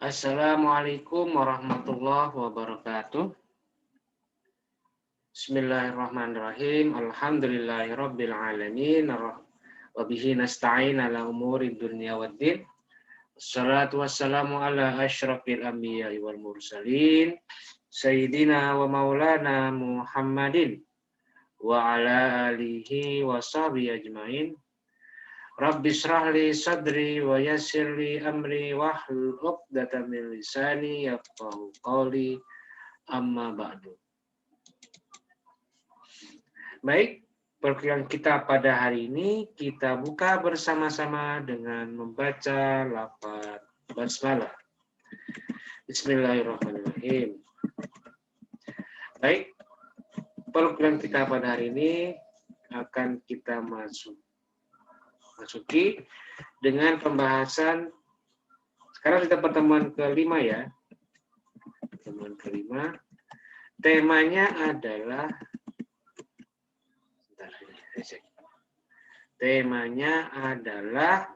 Assalamualaikum warahmatullahi wabarakatuh. Bismillahirrahmanirrahim. Alhamdulillahirabbil alamin. Wa bihi nasta'in ala umuri dunya waddin. Wassalatu wassalamu ala asyrafil anbiya'i wal mursalin. Sayyidina wa maulana Muhammadin wa ala alihi wa sahbihi ajmain. Rabbi shrah li sadri wa yassir li amri wahlul 'uqdatam min lisani yafqahu qawli, amma ba'du. Baik, perkuliahan kita pada hari ini kita buka bersama-sama dengan membaca lafaz basmalah. Bismillahirrahmanirrahim. Baik, perkuliahan kita pada hari ini akan kita masuki dengan pembahasan. Sekarang kita pertemuan kelima ya. Pertemuan kelima. Temanya adalah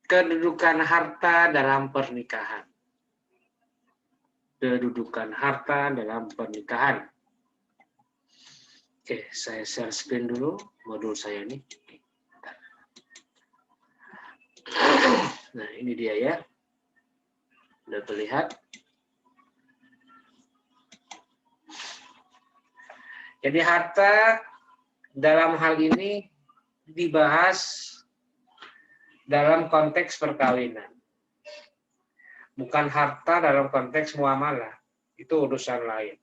kedudukan harta dalam pernikahan. Kedudukan harta dalam pernikahan. Oke, saya share screen dulu modul saya ini. Nah, ini dia ya. Sudah terlihat. Jadi harta dalam hal ini dibahas dalam konteks perkawinan. Bukan harta dalam konteks muamalah. Itu urusan lain.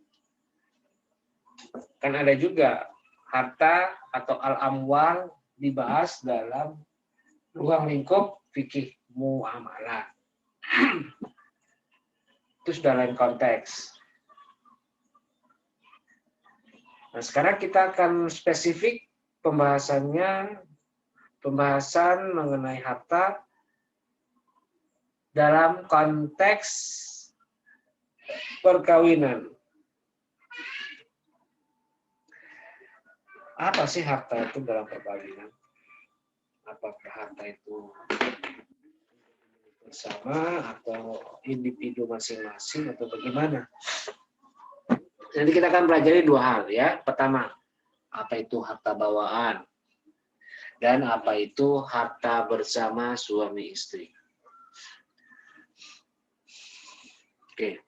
Kan ada juga harta atau al-amwal dibahas dalam ruang lingkup fikih muamalah. Itu sudah lain konteks. Nah, sekarang kita akan spesifik pembahasan mengenai harta dalam konteks perkawinan. Apa sih harta itu dalam perkawinan? Apakah harta itu bersama atau individu masing-masing atau bagaimana? Nanti kita akan pelajari dua hal ya. Pertama, apa itu harta bawaan dan apa itu harta bersama suami istri. Oke.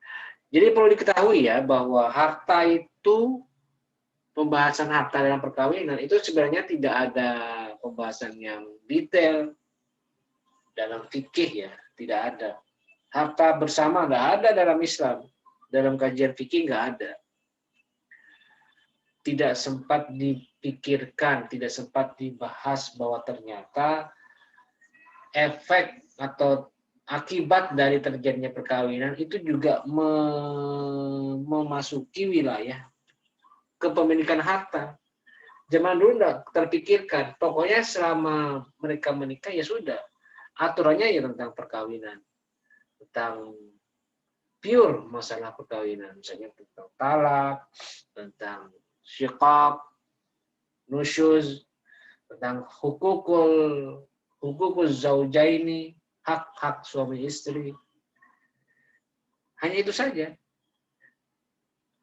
Jadi perlu diketahui ya bahwa harta itu, pembahasan harta dalam perkawinan itu sebenarnya tidak ada pembahasan yang detail dalam fikih ya, tidak ada. Harta bersama nggak ada dalam Islam, dalam kajian fikih nggak ada. Tidak sempat dipikirkan, tidak sempat dibahas bahwa ternyata efek atau akibat dari terjadinya perkawinan itu juga memasuki wilayah kepemilikan harta. Zaman dulu enggak terpikirkan. Pokoknya selama mereka menikah ya sudah. Aturannya ya tentang perkawinan. Tentang pure masalah perkawinan. Misalnya tentang talak, tentang syiqaq, nusyuz, tentang hukukul zaujaini, hak-hak suami istri. Hanya itu saja.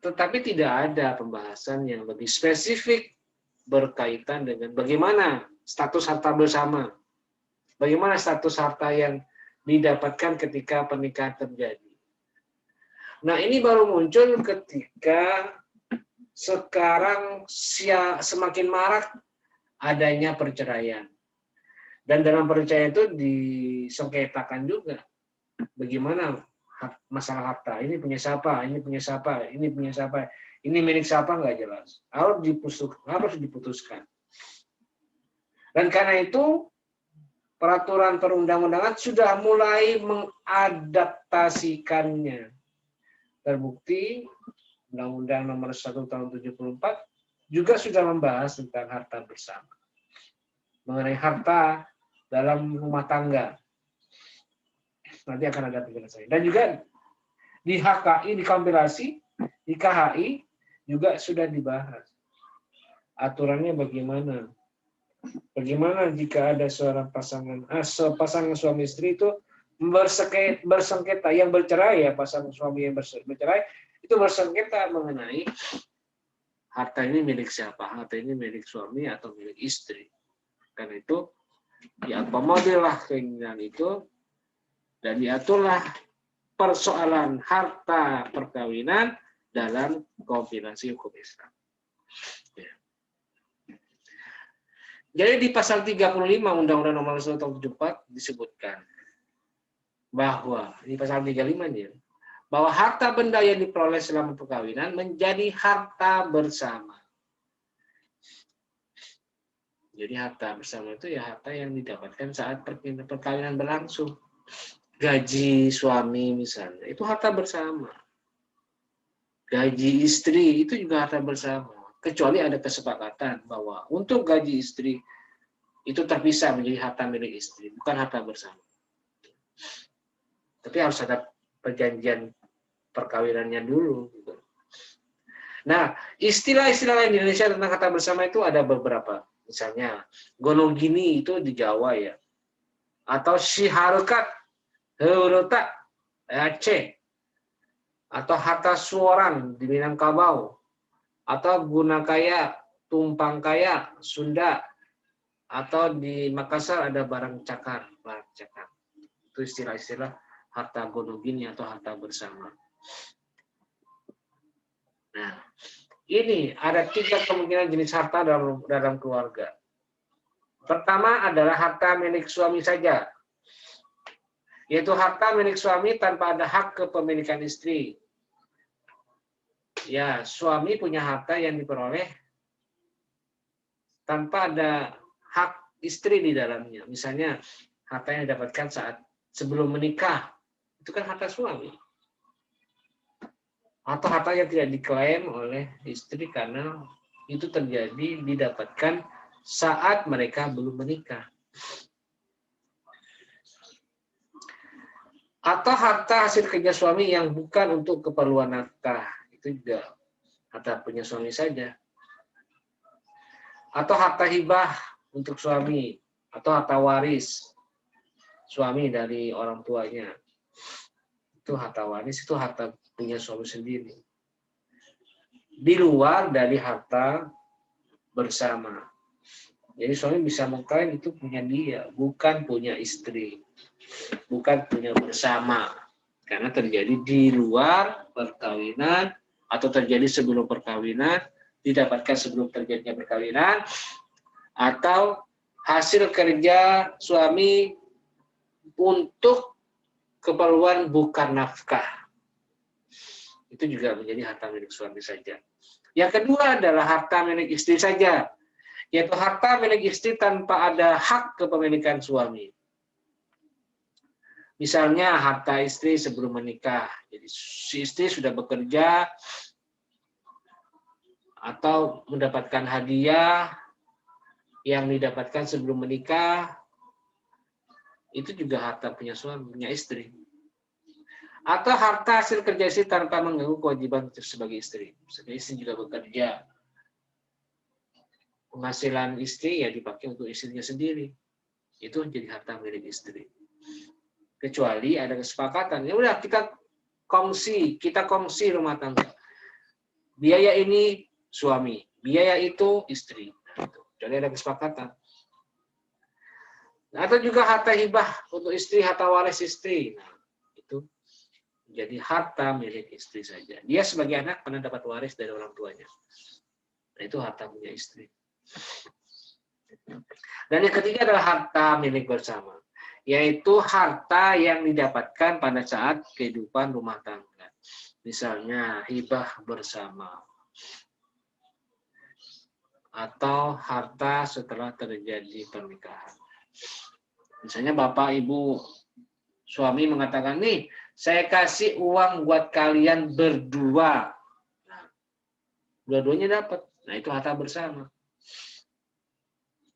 Tetapi tidak ada pembahasan yang lebih spesifik berkaitan dengan bagaimana status harta bersama. Bagaimana status harta yang didapatkan ketika pernikahan terjadi. Nah, ini baru muncul ketika sekarang semakin marak adanya perceraian. Dan dalam perceraian itu disengketakan juga. Bagaimana masalah harta, ini punya siapa, ini punya siapa, ini punya siapa, ini milik siapa, nggak jelas. Harus diputuskan. Dan karena itu peraturan perundang-undangan sudah mulai mengadaptasikannya. Terbukti Undang-Undang Nomor 1 Tahun 74 juga sudah membahas tentang harta bersama, mengenai harta dalam rumah tangga. Nanti akan ada penjelasan. Dan juga di HKI, di kompilasi, di KHI juga sudah dibahas. Aturannya bagaimana? Bagaimana jika ada seorang pasangan suami istri itu bersengketa, yang bercerai ya, pasangan suami yang bercerai itu bersengketa mengenai harta ini milik siapa, harta ini milik suami atau milik istri. Karena itu diakomodilah keinginan itu dan diaturlah persoalan harta perkawinan dalam kombinasi hukum Islam. Ya. Jadi di pasal 35 Undang-Undang Nomor 1 Tahun 74 disebutkan bahwa di pasal 35 ini bahwa harta benda yang diperoleh selama perkawinan menjadi harta bersama. Jadi harta bersama itu ya harta yang didapatkan saat perkawinan berlangsung. Gaji suami misalnya itu harta bersama. Gaji istri itu juga harta bersama. Kecuali ada kesepakatan bahwa untuk gaji istri itu terpisah menjadi harta milik istri, bukan harta bersama. Tapi harus ada perjanjian perkawinannya dulu. Nah, istilah-istilah di Indonesia tentang harta bersama itu ada beberapa. Misalnya, gonogini itu di Jawa ya. Atau siharukat, heuretak, Aceh. Atau harta suoran di Minangkabau. Atau guna kaya, tumpang kaya, Sunda. Atau di Makassar ada barang cakar. Itu istilah-istilah harta gonogini atau harta bersama. Nah, ini ada 3 kemungkinan jenis harta dalam keluarga. Pertama adalah harta milik suami saja, yaitu harta milik suami tanpa ada hak kepemilikan istri. Ya, suami punya harta yang diperoleh tanpa ada hak istri di dalamnya. Misalnya, harta yang didapatkan saat sebelum menikah, itu kan harta suami. Atau harta yang tidak diklaim oleh istri karena itu terjadi didapatkan saat mereka belum menikah. Atau harta hasil kerja suami yang bukan untuk keperluan nafkah, itu juga harta punya suami saja. Atau harta hibah untuk suami, atau harta waris suami dari orang tuanya. Itu harta waris, itu harta punya suami sendiri. Di luar dari harta bersama. Jadi suami bisa mengklaim itu punya dia, bukan punya istri. Bukan punya bersama. Karena terjadi di luar perkawinan atau terjadi sebelum perkawinan, didapatkan sebelum terjadinya perkawinan, atau hasil kerja suami untuk keperluan bukan nafkah. Itu juga menjadi harta milik suami saja. Yang kedua adalah harta milik istri saja, yaitu harta milik istri tanpa ada hak kepemilikan suami. Misalnya harta istri sebelum menikah, jadi si istri sudah bekerja atau mendapatkan hadiah yang didapatkan sebelum menikah, itu juga harta punya suami, punya istri. Atau harta hasil kerja istri tanpa mengganggu kewajiban sebagai istri. Sebagai istri juga bekerja, penghasilan istri ya dipakai untuk istrinya sendiri. Itu jadi harta milik istri. Kecuali ada kesepakatan, ya udah kita kongsi rumah tangga. Biaya ini suami, biaya itu istri. Jadi ada kesepakatan. Atau juga harta hibah untuk istri, harta waris istri. Nah, itu jadi harta milik istri saja. Dia sebagai anak pernah dapat waris dari orang tuanya. Nah, itu harta punya istri. Dan yang ketiga adalah harta milik bersama, yaitu harta yang didapatkan pada saat kehidupan rumah tangga. Misalnya hibah bersama. Atau harta setelah terjadi pernikahan. Misalnya bapak, ibu, suami mengatakan, nih saya kasih uang buat kalian berdua. Nah, dua-duanya dapat. Nah, itu harta bersama.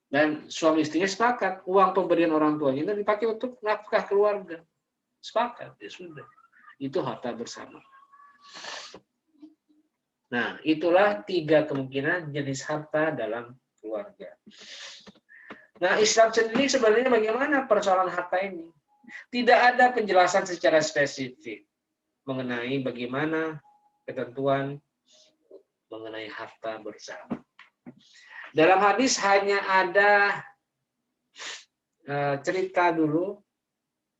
Dan suami istrinya sepakat, uang pemberian orang tuanya itu dipakai untuk nafkah keluarga. Sepakat, ya sudah. Itu harta bersama. Nah, itulah 3 kemungkinan jenis harta dalam keluarga. Nah, Islam sendiri sebenarnya bagaimana persoalan harta ini? Tidak ada penjelasan secara spesifik mengenai bagaimana ketentuan mengenai harta bersama. Dalam hadis hanya ada cerita dulu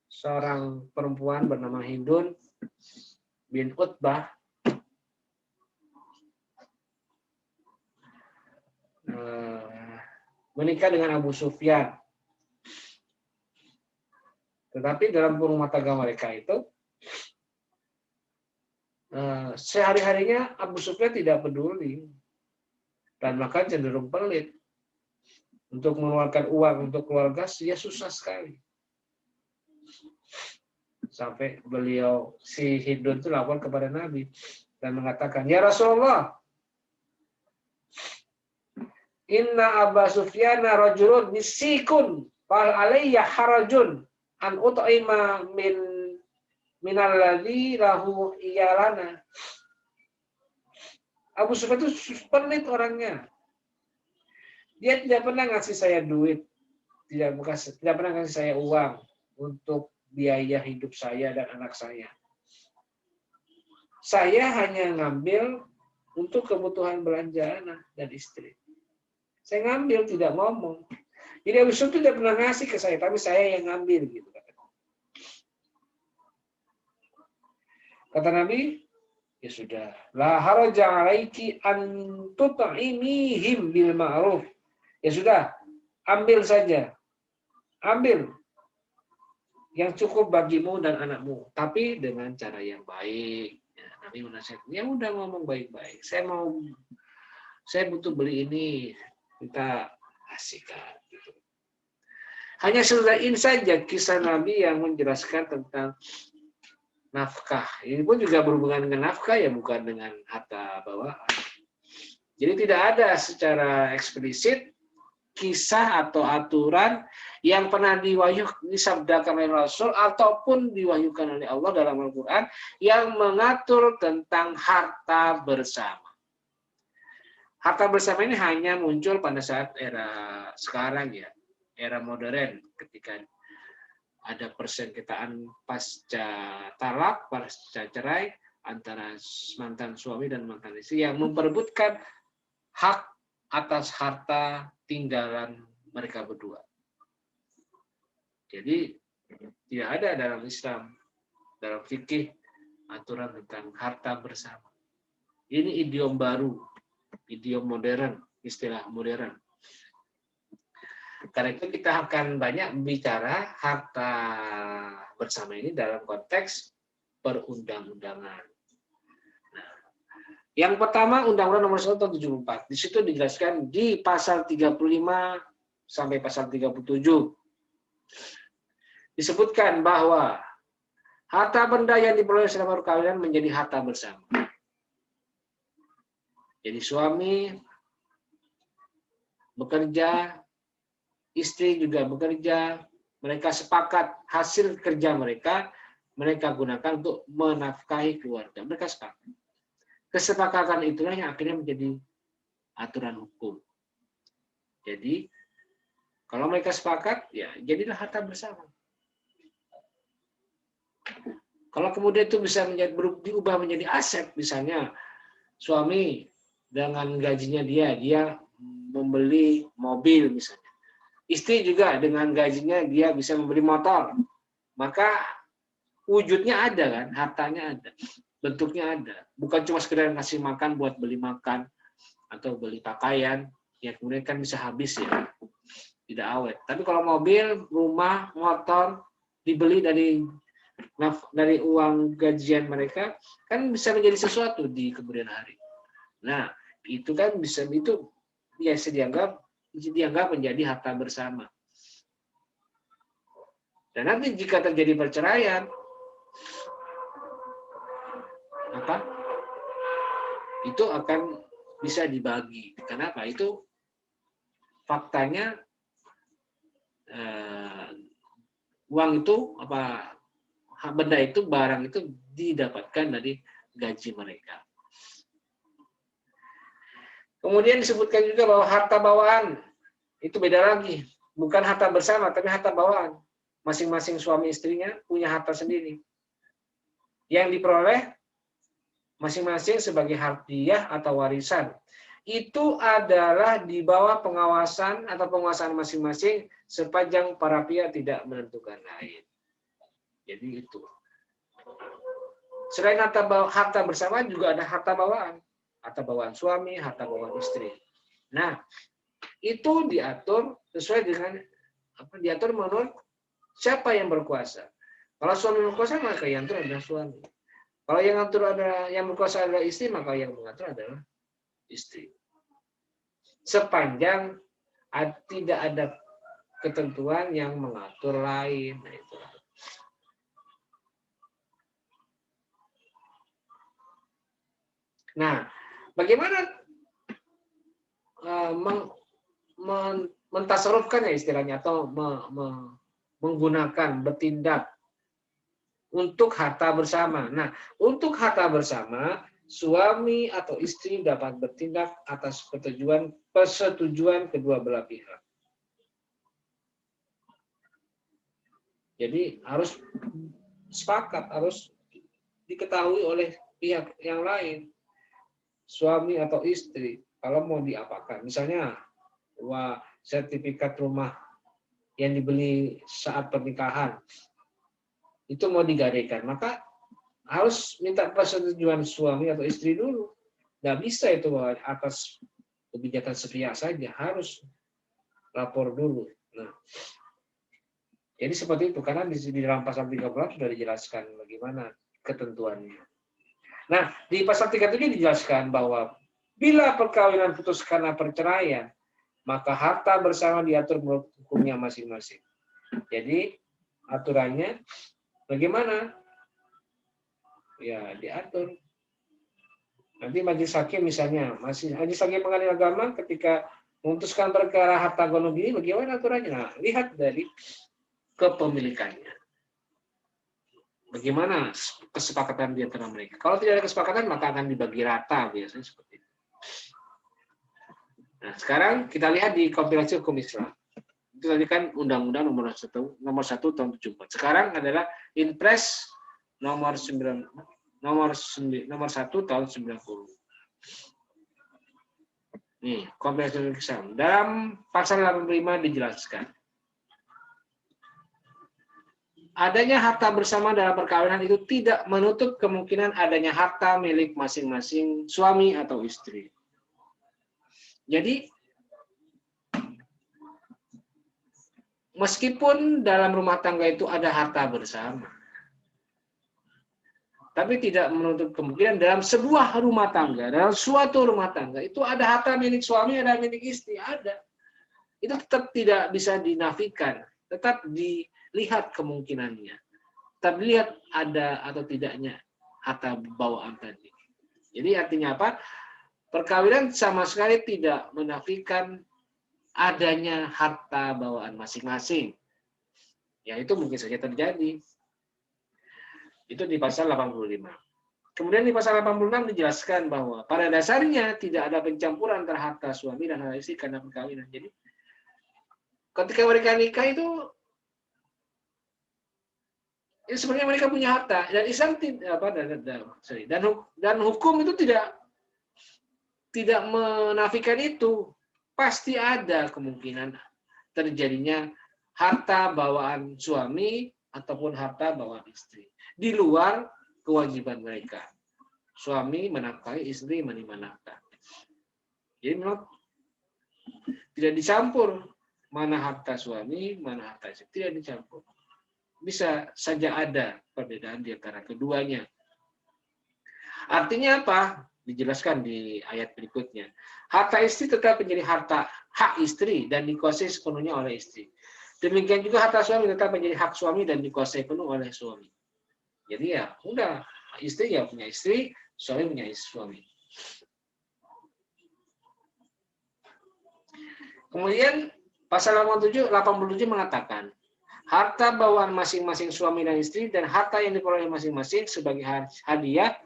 seorang perempuan bernama Hindun bin Utbah menikah dengan Abu Sufyan. Tetapi dalam rumah tangga mereka itu sehari-harinya Abu Sufyan tidak peduli dan bahkan cenderung pelit. Untuk mengeluarkan uang untuk keluarga dia susah sekali. Sampai beliau si Hindun itu lapor kepada Nabi dan mengatakan, "Ya Rasulullah, inna Aba Sufyan rajulun misikun fal alayya harajun an ut'ima minalladzi lahu iyalana." Abu Sufyan itu pelit orangnya. Dia tidak pernah ngasih saya duit, tidak pernah ngasih saya uang untuk biaya hidup saya dan anak saya. Saya hanya ngambil untuk kebutuhan belanja anak dan istri. Saya ngambil, tidak ngomong. Jadi Abu Sufyan tidak pernah ngasih ke saya, tapi saya yang ngambil gitu. Kata Nabi, ya sudah, la haraja 'alaiki an tut'imihim bil ma'ruf. Ya sudah, ambil saja. Ambil yang cukup bagimu dan anakmu, tapi dengan cara yang baik. Ya, Nabi menasihatkan, ya udah ngomong baik-baik. Saya butuh beli ini, kita kasihkan. Gitu. Hanya selesaiin saja kisah Nabi yang menjelaskan tentang nafkah. Ini pun juga berhubungan dengan nafkah, ya bukan dengan harta bawaan. Jadi tidak ada secara eksplisit kisah atau aturan yang pernah disabdakan oleh Rasul ataupun diwahyukan oleh Allah dalam Al-Quran yang mengatur tentang harta bersama. Harta bersama ini hanya muncul pada saat era sekarang ya, era modern, ketika ada persengketaan pasca talak, pasca cerai antara mantan suami dan mantan istri yang memperebutkan hak atas harta tinggalan mereka berdua. Jadi tidak ada dalam Islam, dalam fikih aturan tentang harta bersama. Ini idiom baru, idiom modern, istilah modern. Karena itu kita akan banyak bicara harta bersama ini dalam konteks perundang-undangan. Nah, yang pertama Undang-Undang Nomor 1 Tahun 74. Di situ dijelaskan di pasal 35 sampai pasal 37. Disebutkan bahwa harta benda yang diperoleh selama perkawinan menjadi harta bersama. Jadi suami bekerja, istri juga bekerja, mereka sepakat hasil kerja mereka gunakan untuk menafkahi keluarga. Mereka sepakat. Kesepakatan itulah yang akhirnya menjadi aturan hukum. Jadi kalau mereka sepakat, ya jadilah harta bersama. Kalau kemudian itu bisa diubah menjadi aset, misalnya suami dengan gajinya dia membeli mobil misalnya. Istri juga dengan gajinya dia bisa membeli motor. Maka wujudnya ada kan, hartanya ada, bentuknya ada. Bukan cuma sekedar ngasih makan buat beli makan atau beli pakaian, ya kemudian kan bisa habis ya, tidak awet. Tapi kalau mobil, rumah, motor dibeli dari uang gajian mereka, kan bisa menjadi sesuatu di kemudian hari. Nah, itu kan bisa biasa dianggap menjadi harta bersama. Dan nanti jika terjadi perceraian, itu akan bisa dibagi. Kenapa? Itu faktanya uang itu benda itu, barang itu didapatkan dari gaji mereka. Kemudian disebutkan juga bahwa harta bawaan itu beda lagi. bukan harta bersama, tapi harta bawaan. Masing-masing suami istrinya punya harta sendiri. Yang diperoleh masing-masing sebagai hadiah atau warisan. Itu adalah di bawah pengawasan atau penguasaan masing-masing sepanjang para pihak tidak menentukan lain. Jadi itu. Selain harta bersama juga ada harta bawaan. Harta bawaan suami, harta bawaan istri. Nah, itu diatur sesuai dengan diatur menurut siapa yang berkuasa. Kalau suami berkuasa maka yang mengatur adalah suami. Kalau yang berkuasa adalah istri maka yang mengatur adalah istri. Sepanjang tidak ada ketentuan yang mengatur lain. Nah, itulah. Nah, bagaimana mentasarufkan ya istilahnya atau menggunakan bertindak untuk harta bersama. Nah, untuk harta bersama, suami atau istri dapat bertindak atas persetujuan kedua belah pihak. Jadi harus sepakat, harus diketahui oleh pihak yang lain, suami atau istri, kalau mau diapakan. Misalnya, sertifikat rumah yang dibeli saat pernikahan, itu mau digadaikan, maka harus minta persetujuan suami atau istri dulu. Nggak bisa itu atas kebijakan sepihak saja, harus lapor dulu. Nah, jadi seperti itu, karena di dalam pasal 13 sudah dijelaskan bagaimana ketentuannya. Nah, di pasal 37 dijelaskan bahwa bila perkawinan putus karena perceraian, maka harta bersama diatur menurut hukumnya masing-masing. Jadi, aturannya bagaimana? Ya, diatur. Nanti majelis hakim misalnya, majelis hakim pengadilan agama ketika memutuskan perkara harta gono gini, bagaimana aturannya? Nah, lihat dari kepemilikannya. Bagaimana kesepakatan di antara mereka. Kalau tidak ada kesepakatan, maka akan dibagi rata, biasanya seperti itu. Nah, sekarang kita lihat di kompilasi hukum Islam. Itu tadi kan Undang-Undang nomor 1 tahun 74. Sekarang adalah Inpres nomor 1 tahun 90. Nih, kompilasi hukum Islam. Dalam pasal 85 dijelaskan. Adanya harta bersama dalam perkawinan itu tidak menutup kemungkinan adanya harta milik masing-masing suami atau istri. Jadi, meskipun dalam rumah tangga itu ada harta bersama, tapi tidak menutup kemungkinan dalam sebuah rumah tangga, dalam suatu rumah tangga, itu ada harta milik suami, ada milik istri, ada. Itu tetap tidak bisa dinafikan, tetap dilihat kemungkinannya. Tetap lihat ada atau tidaknya harta bawaan tadi. Jadi artinya apa? Perkawinan sama sekali tidak menafikan adanya harta bawaan masing-masing. Ya, itu mungkin saja terjadi. Itu di pasal 85. Kemudian di pasal 86 dijelaskan bahwa pada dasarnya tidak ada pencampuran antara harta suami dan harta istri karena perkawinan. Jadi ketika mereka nikah itu sebenarnya mereka punya harta, dan Islam dan hukum itu tidak menafikan itu. Pasti ada kemungkinan terjadinya harta bawaan suami ataupun harta bawaan istri di luar kewajiban mereka. Suami menafkahi, istri menerima nafkah. Jadi memang tidak dicampur mana harta suami, mana harta istri, tidak dicampur. Bisa saja ada perbedaan di antara keduanya. Artinya apa? Dijelaskan di ayat berikutnya. Harta istri tetap menjadi hak istri dan dikuasai sepenuhnya oleh istri. Demikian juga harta suami tetap menjadi hak suami dan dikuasai penuh oleh suami. Jadi ya udah, istri ya punya istri, suami punya suami. Kemudian pasal 87 mengatakan harta bawaan masing-masing suami dan istri dan harta yang diperoleh masing-masing sebagai hadiah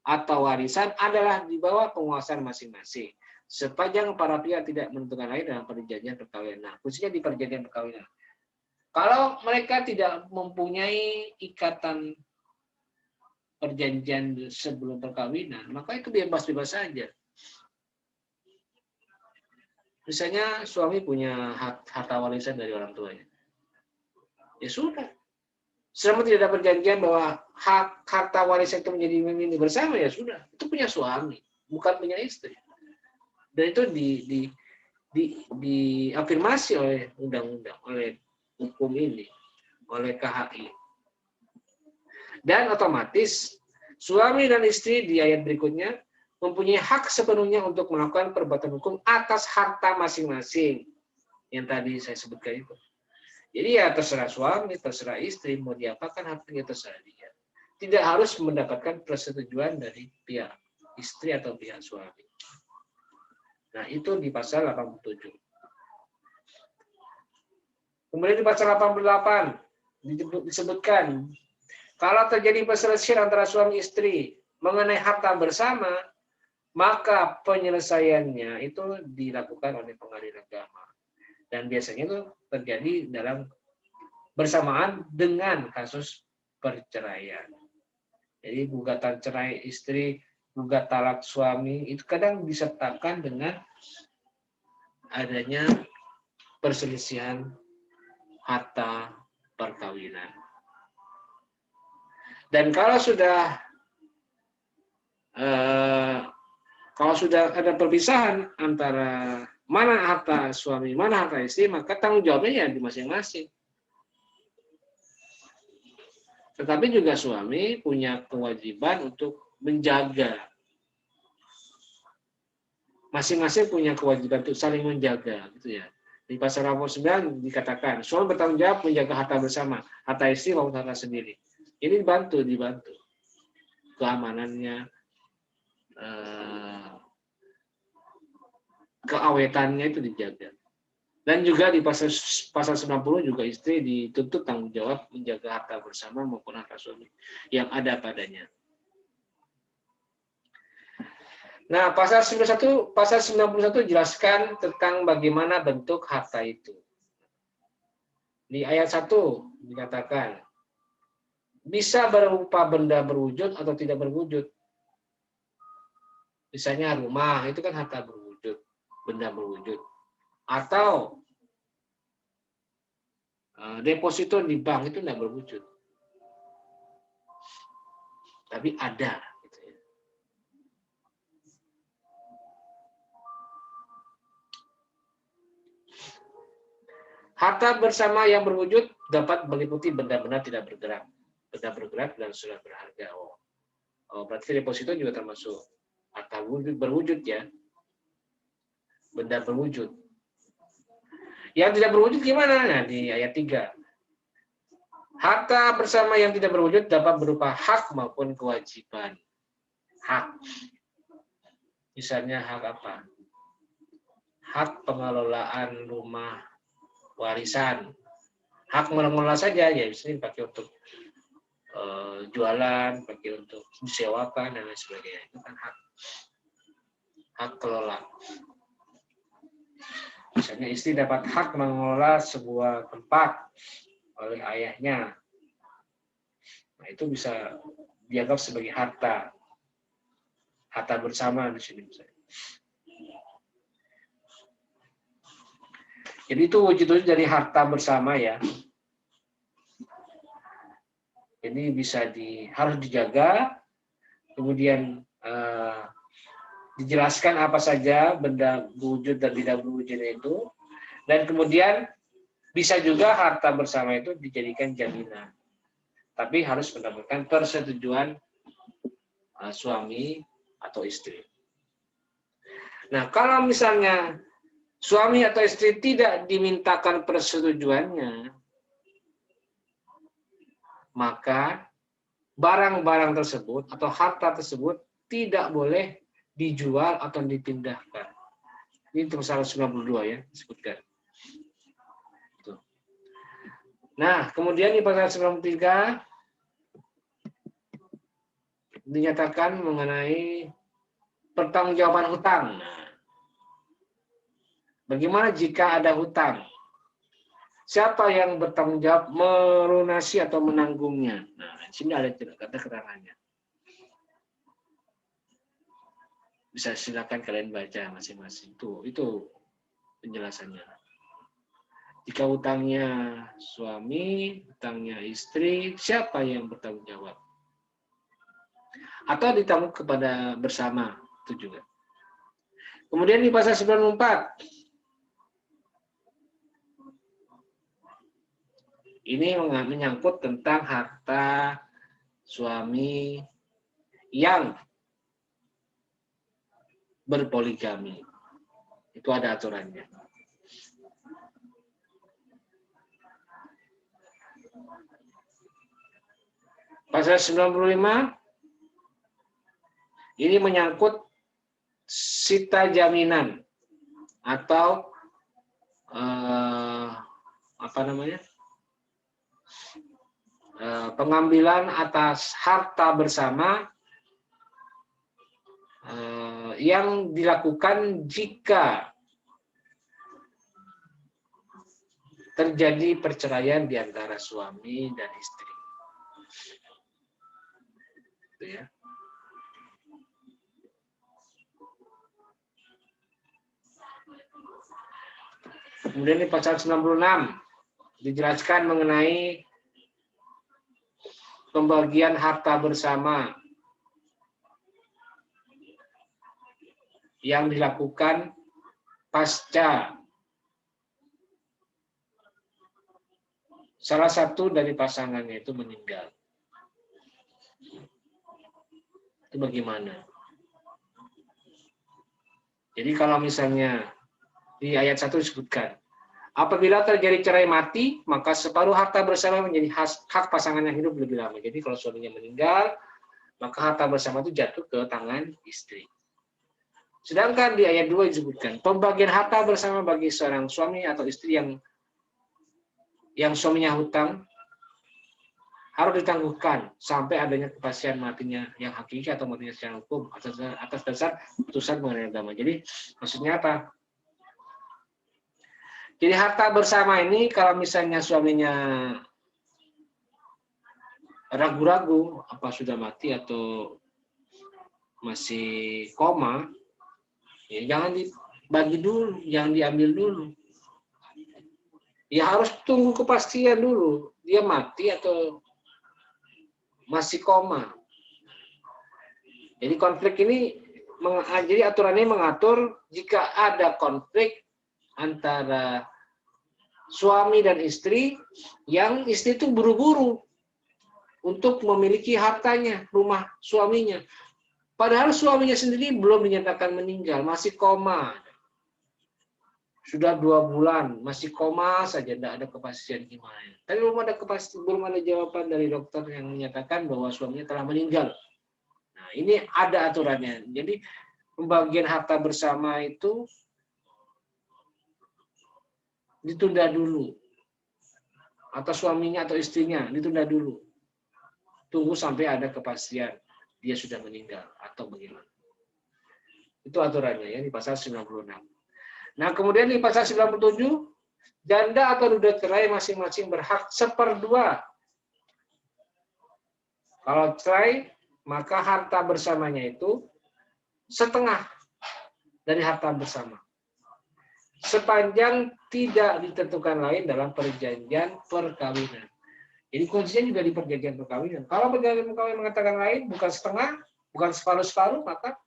atau warisan adalah di bawah penguasaan masing-masing sepanjang para pihak tidak menentukan lain dalam perjanjian perkawinan. Nah, khususnya di perjanjian perkawinan. Kalau mereka tidak mempunyai ikatan perjanjian sebelum perkawinan, maka itu bebas-bebas saja. Misalnya suami punya harta warisan dari orang tuanya. Ya sudah. Selama tidak ada perjanjian bahwa hak harta warisan itu menjadi milik bersama, ya sudah. Itu punya suami, bukan punya istri. Dan itu diafirmasi oleh undang-undang, oleh hukum ini, oleh KHI. Dan otomatis suami dan istri di ayat berikutnya mempunyai hak sepenuhnya untuk melakukan perbuatan hukum atas harta masing-masing. Yang tadi saya sebutkan itu. Jadi ya terserah suami, terserah istri, mau diapakan hartanya terserah dia. Tidak harus mendapatkan persetujuan dari pihak istri atau pihak suami. Nah, itu di pasal 87. Kemudian di pasal 88 disebutkan, kalau terjadi perselisihan antara suami istri mengenai harta bersama, maka penyelesaiannya itu dilakukan oleh pengadilan agama. Dan biasanya itu terjadi dalam bersamaan dengan kasus perceraian. Jadi gugatan cerai istri, gugat talak suami, itu kadang disertakan dengan adanya perselisihan harta perkawinan. Dan kalau sudah ada perpisahan antara mana harta suami, mana harta istri, maka tanggung jawabnya ya di masing-masing. Tetapi juga suami punya kewajiban untuk menjaga. Masing-masing punya kewajiban untuk saling menjaga, gitu ya. Di pasal 89 dikatakan, suami bertanggung jawab menjaga harta bersama, harta istri maupun harta sendiri. Ini dibantu keamanannya, keawetannya itu dijaga. Dan juga di pasal 90 juga istri dituntut tanggung jawab menjaga harta bersama maupun harta suami yang ada padanya. Nah, pasal 91 jelaskan tentang bagaimana bentuk harta itu. Di ayat 1 dikatakan, bisa berupa benda berwujud atau tidak berwujud. Misalnya rumah, itu kan harta berwujud, benda berwujud. Atau deposito di bank itu tidak berwujud. Tapi ada. Gitu ya. Harta bersama yang berwujud dapat meliputi benda-benda tidak bergerak. Benda bergerak dan sudah berharga. Berarti deposito juga termasuk harta berwujud ya. Benda berwujud. Yang tidak berwujud gimana? Nah, di ayat 3. Harta bersama yang tidak berwujud dapat berupa hak maupun kewajiban. Hak. Misalnya hak apa? Hak pengelolaan rumah warisan. Hak mengelola saja, ya misalnya pakai untuk jualan, pakai untuk disewakan, dan lain sebagainya. Itu kan hak. Hak kelola. Misalnya istri dapat hak mengelola sebuah tempat oleh ayahnya. Nah, itu bisa dianggap sebagai harta. Harta bersama di sini misalnya. Jadi itu wujud dari harta bersama ya. Ini bisa harus dijaga, kemudian dijelaskan apa saja benda berwujud dan tidak berwujud itu, dan kemudian bisa juga harta bersama itu dijadikan jaminan, tapi harus mendapatkan persetujuan suami atau istri. Nah, kalau misalnya suami atau istri tidak dimintakan persetujuannya, maka barang-barang tersebut atau harta tersebut tidak boleh dijual atau dipindahkan. Ini pasal 92 ya, disebutkan. Nah, kemudian di pasal 93 dinyatakan mengenai pertanggungjawaban hutang. Nah, Bagaimana jika ada hutang? Siapa yang bertanggung jawab melunasi atau menanggungnya? Nah, di sini ada keterangannya. Bisa silakan kalian baca masing-masing. Itu penjelasannya. Jika hutangnya suami, hutangnya istri, siapa yang bertanggung jawab? Atau ditanggung kepada bersama, itu juga. Kemudian di pasal 94, ini menyangkut tentang harta suami yang berpoligami. Itu ada aturannya. Pasal 95 ini menyangkut sita jaminan atau pengambilan atas harta bersama yang dilakukan jika terjadi perceraian di antara suami dan istri. Itu ya. Kemudian di pasal 96 dijelaskan mengenai pembagian harta bersama yang dilakukan pasca salah satu dari pasangannya itu meninggal. Itu bagaimana? Jadi kalau misalnya di ayat 1 disebutkan, apabila terjadi cerai mati, maka separuh harta bersama menjadi hak pasangan yang hidup lebih lama. Jadi kalau suaminya meninggal, maka harta bersama itu jatuh ke tangan istri. Sedangkan di ayat 2 disebutkan, pembagian harta bersama bagi seorang suami atau istri yang suaminya hutang harus ditangguhkan sampai adanya kepastian matinya yang hakiki atau matinya secara hukum atas dasar putusan mengenai agama. Jadi maksudnya apa? Jadi harta bersama ini kalau misalnya suaminya ragu-ragu apa sudah mati atau masih koma, ya jangan dibagi dulu, jangan diambil dulu. Ya harus tunggu kepastian dulu, dia mati atau masih koma. Jadi konflik ini, jadi aturan ini mengatur jika ada konflik antara suami dan istri, yang istri itu buru-buru untuk memiliki hartanya, rumah suaminya. Padahal suaminya sendiri belum dinyatakan meninggal, masih koma. Sudah 2 bulan, masih koma saja, tidak ada kepastian gimana. Tapi belum ada jawaban dari dokter yang menyatakan bahwa suaminya telah meninggal. Nah, ini ada aturannya. Jadi pembagian harta bersama itu ditunda dulu. Atau suaminya atau istrinya ditunda dulu. Tunggu sampai ada kepastian dia sudah meninggal atau bagaimana. Itu aturannya ya di pasal 96. Nah, kemudian di pasal 97, janda atau duda cerai masing-masing berhak 1/2. Kalau cerai, maka harta bersamanya itu setengah dari harta bersama. Sepanjang tidak ditentukan lain dalam perjanjian perkawinan. Jadi kuncinya juga di perjanjian perkawinan. Kalau perjanjian perkawinan mengatakan lain, bukan setengah, bukan separuh-separuh, maka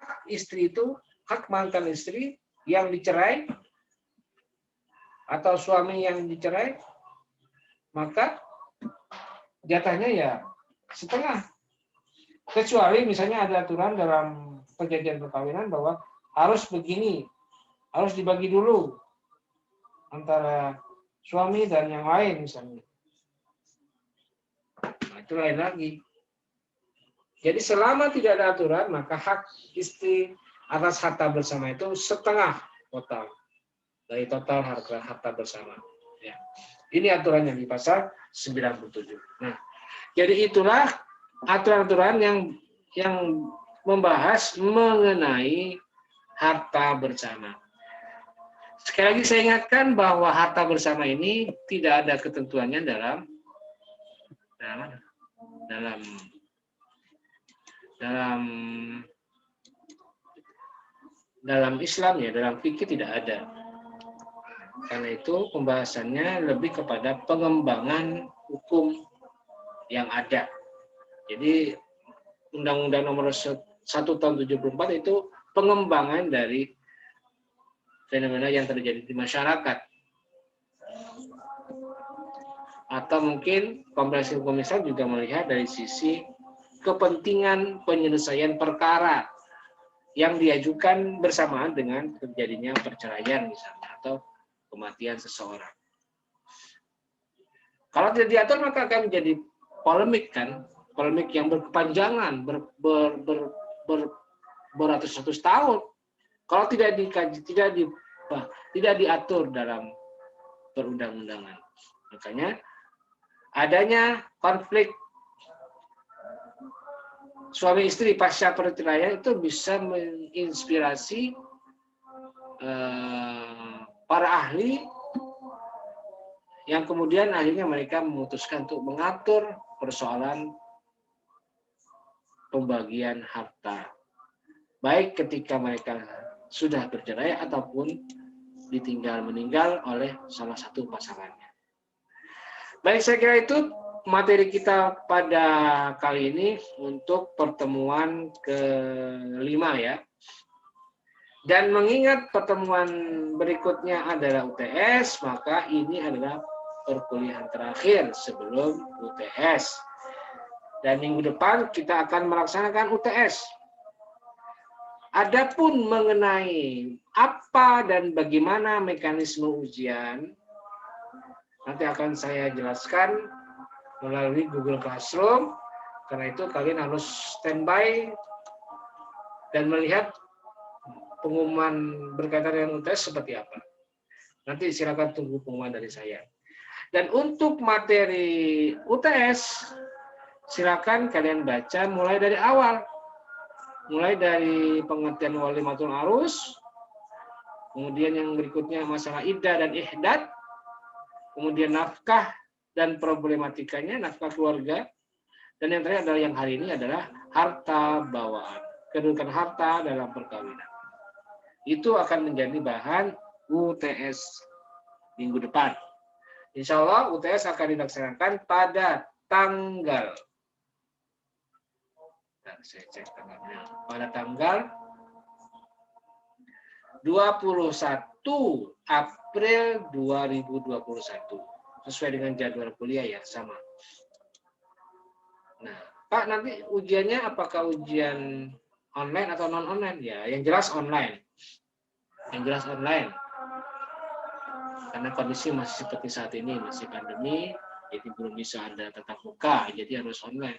hak istri itu, hak mantan istri yang dicerai atau suami yang dicerai, maka jatahnya ya setengah. Kecuali misalnya ada aturan dalam perjanjian perkawinan bahwa harus begini, harus dibagi dulu antara suami dan yang lain misalnya. Nah, itu lain lagi. Jadi selama tidak ada aturan, maka hak istri atas harta bersama itu setengah total dari total harta bersama. Ya. Ini aturan yang di pasal 97. Nah, jadi itulah aturan-aturan yang membahas mengenai harta bersama. Sekali lagi saya ingatkan bahwa harta bersama ini tidak ada ketentuannya dalam Islam ya, dalam fikih tidak ada. Karena itu pembahasannya lebih kepada pengembangan hukum yang ada. Jadi Undang-Undang Nomor 1 Tahun 74 itu pengembangan dari fenomena yang terjadi di masyarakat. Atau mungkin komprehensif hukum Islam juga melihat dari sisi kepentingan penyelesaian perkara yang diajukan bersamaan dengan terjadinya perceraian misalnya atau kematian seseorang. Kalau tidak diatur maka akan menjadi polemik kan, polemik yang berkepanjangan, beratus-ratus tahun. Kalau tidak dikaji, tidak diatur dalam perundang-undangan. Makanya adanya konflik suami istri pasca perceraian itu bisa menginspirasi para ahli yang kemudian akhirnya mereka memutuskan untuk mengatur persoalan pembagian harta. Baik ketika mereka sudah bercerai ataupun ditinggal meninggal oleh salah satu pasangannya. Baik, saya kira itu materi kita pada kali ini untuk pertemuan kelima ya. Dan mengingat pertemuan berikutnya adalah UTS, maka ini adalah perkuliahan terakhir sebelum UTS. Dan minggu depan kita akan melaksanakan UTS. Adapun mengenai apa dan bagaimana mekanisme ujian, nanti akan saya jelaskan melalui Google Classroom. Karena itu kalian harus standby dan melihat pengumuman berkaitan dengan UTS seperti apa. Nanti silakan tunggu pengumuman dari saya. Dan untuk materi UTS, silakan kalian baca mulai dari awal. Mulai dari pengertian walimatul arus, kemudian yang berikutnya masalah iddah dan ihdad, kemudian nafkah dan problematikanya, nafkah keluarga, dan yang terakhir adalah yang hari ini adalah harta bawaan, kedudukan harta dalam perkawinan. Itu akan menjadi bahan UTS minggu depan. Insya Allah UTS akan dilaksanakan pada tanggal, saya cek tanggalnya, pada tanggal 21 April 2021. Sesuai dengan jadwal kuliah ya, sama. Nah, Pak, nanti ujiannya apakah ujian online atau non-online? Ya, yang jelas online. Yang jelas online. Karena kondisi masih seperti saat ini, masih pandemi, jadi belum bisa ada tatap muka, jadi harus online.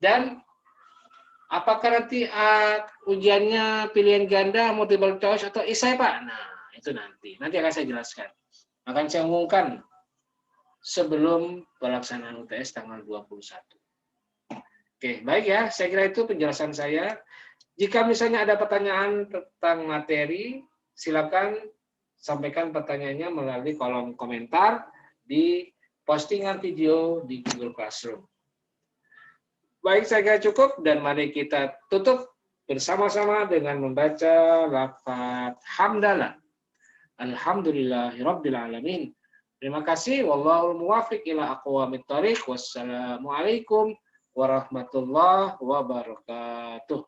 Dan apakah nanti ujiannya pilihan ganda, multiple choice, atau esai, Pak? Nah, itu nanti akan saya jelaskan. Akan saya umumkan sebelum pelaksanaan UTS tanggal 21. Oke, baik ya. Saya kira itu penjelasan saya. Jika misalnya ada pertanyaan tentang materi, silakan sampaikan pertanyaannya melalui kolom komentar di postingan video di Google Classroom. Baik, saya kira cukup dan mari kita tutup bersama-sama dengan membaca lafaz hamdalah. Alhamdulillahirabbil alamin. Terima kasih. Wallahul muwaffiq ila aqwamit thoriq. Wassalamualaikum warahmatullahi wabarakatuh.